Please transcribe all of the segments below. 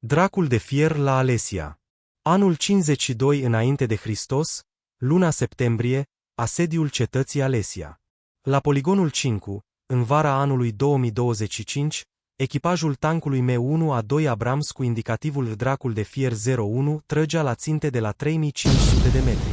Dracul de fier la Alesia. Anul 52 înainte de Hristos, luna septembrie, asediul cetății Alesia. La poligonul 5, în vara anului 2025, echipajul tancului M1A2 Abrams cu indicativul Dracul de fier 01 trăgea la ținte de la 3500 de metri.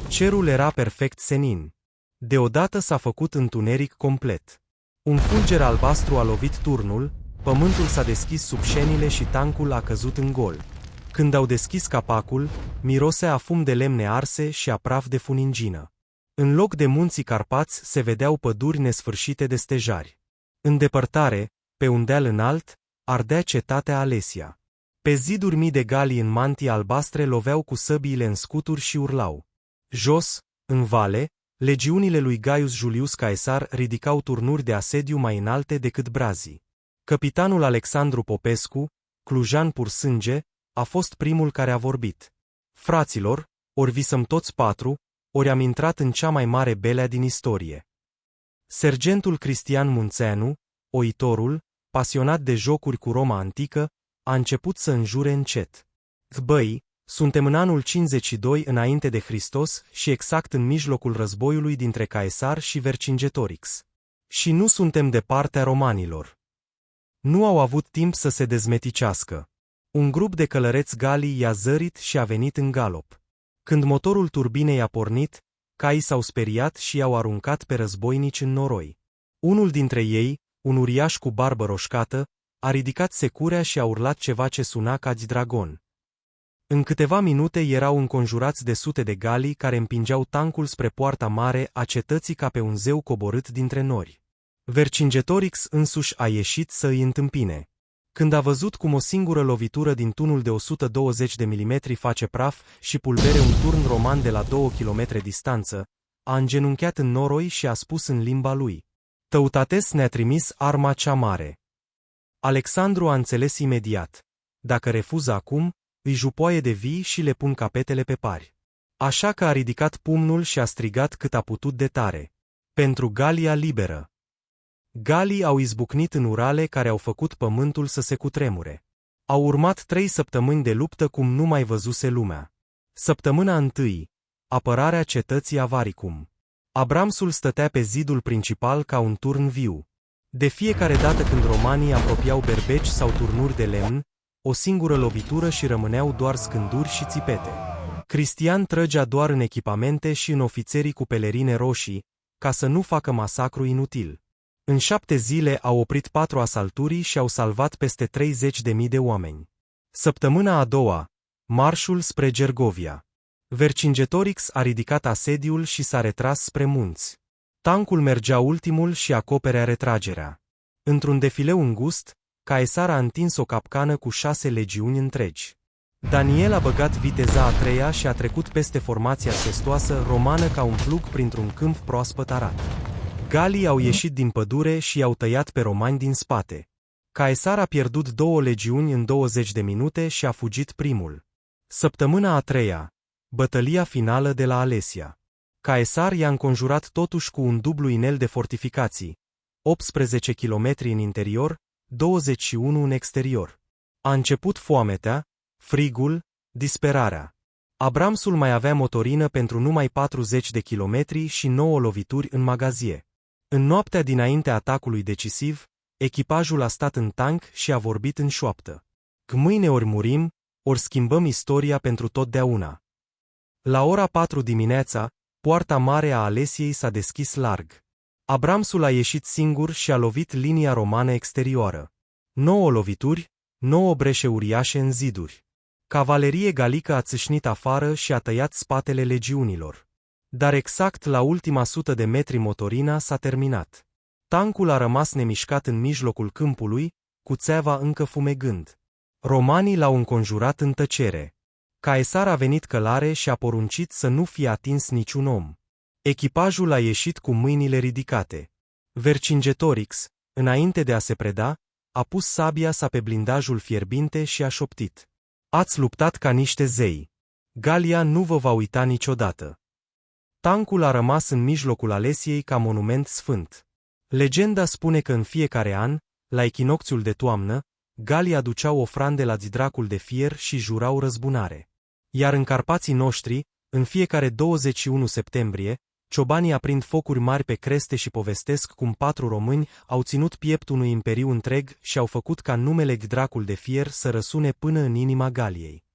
Cerul era perfect senin. Deodată s-a făcut întuneric complet. Un fulger albastru a lovit turnul, pământul s-a deschis sub șenile și tancul a căzut în gol. Când au deschis capacul, mirosea a fum de lemne arse și a praf de funingină. În loc de munții Carpați se vedeau păduri nesfârșite de stejari. În depărtare, pe un deal înalt, ardea cetatea Alesia. Pe ziduri mii de galii în mantii albastre loveau cu săbiile în scuturi și urlau. Jos, în vale, legiunile lui Gaius Julius Caesar ridicau turnuri de asediu mai înalte decât brazii. Capitanul Alexandru Popescu, clujan pur sânge, a fost primul care a vorbit. Fraților, ori visăm toți patru, ori am intrat în cea mai mare belea din istorie. Sergentul Cristian Munțeanu, oitorul, pasionat de jocuri cu Roma antică, a început să înjure încet. Băi, suntem în anul 52 înainte de Hristos și exact în mijlocul războiului dintre Caesar și Vercingetorix. Și nu suntem de partea romanilor. Nu au avut timp să se dezmeticească. Un grup de călăreți galii i-a zărit și a venit în galop. Când motorul turbinei a pornit, caii s-au speriat și i-au aruncat pe războinici în noroi. Unul dintre ei, un uriaș cu barbă roșcată, a ridicat securea și a urlat ceva ce suna ca dragon. În câteva minute erau înconjurați de sute de galii care împingeau tancul spre poarta mare a cetății ca pe un zeu coborât dintre nori. Vercingetorix însuși a ieșit să îi întâmpine. Când a văzut cum o singură lovitură din tunul de 120 de milimetri face praf și pulbere un turn roman de la 2 km distanță, a îngenunchiat în noroi și a spus în limba lui: Tăutates ne-a trimis arma cea mare. Alexandru a înțeles imediat. Dacă refuză acum, îi jupoaie de vii și le pun capetele pe pari. Așa că a ridicat pumnul și a strigat cât a putut de tare: Pentru Galia liberă! Galii au izbucnit în urale care au făcut pământul să se cutremure. Au urmat 3 săptămâni de luptă cum nu mai văzuse lumea. Săptămâna întâi, apărarea cetății Avaricum. Abramsul stătea pe zidul principal ca un turn viu. De fiecare dată când romanii apropiau berbeci sau turnuri de lemn, o singură lovitură și rămâneau doar scânduri și țipete. Cristian trăgea doar în echipamente și în ofițerii cu pelerine roșii, ca să nu facă masacru inutil. În 7 zile au oprit 4 asalturi și au salvat peste 30.000 de oameni. Săptămâna a doua, marșul spre Gergovia. Vercingetorix a ridicat asediul și s-a retras spre munți. Tancul mergea ultimul și acoperea retragerea. Într-un defileu îngust, Caesar a întins o capcană cu 6 legiuni întregi. Daniel a băgat viteza a treia și a trecut peste formația testoasă romană ca un plug printr-un câmp proaspăt arat. Galii au ieșit din pădure și i-au tăiat pe romani din spate. Caesar a pierdut 2 legiuni în 20 de minute și a fugit primul. Săptămâna a treia, bătălia finală de la Alesia. Caesar i-a înconjurat totuși cu un dublu inel de fortificații, 18 km în interior, 21 în exterior. A început foametea, frigul, disperarea. Abramsul mai avea motorină pentru numai 40 de kilometri și 9 lovituri în magazie. În noaptea dinainte atacului decisiv, echipajul a stat în tank și a vorbit în șoaptă. Mâine ori murim, ori schimbăm istoria pentru totdeauna. La ora 4 dimineața, poarta mare a Alesiei s-a deschis larg. Abramsul a ieșit singur și a lovit linia romană exterioară. 9 lovituri, 9 breșe uriașe în ziduri. Cavalerie galică a țâșnit afară și a tăiat spatele legiunilor. Dar exact la ultima 100 de metri motorina s-a terminat. Tancul a rămas nemișcat în mijlocul câmpului, cu țeava încă fumegând. Romanii l-au înconjurat în tăcere. Caesar a venit călare și a poruncit să nu fie atins niciun om. Echipajul a ieșit cu mâinile ridicate. Vercingetorix, înainte de a se preda, a pus sabia sa pe blindajul fierbinte și a șoptit: Ați luptat ca niște zei. Galia nu vă va uita niciodată. Tancul a rămas în mijlocul Alesiei ca monument sfânt. Legenda spune că în fiecare an, la echinocțiul de toamnă, galii aduceau ofrande la Zidracul de fier și jurau răzbunare. Iar în Carpații noștri, în fiecare 21 septembrie, ciobanii aprind focuri mari pe creste și povestesc cum 4 români au ținut piept unui imperiu întreg și au făcut ca numele Zidracul de fier să răsune până în inima Galiei.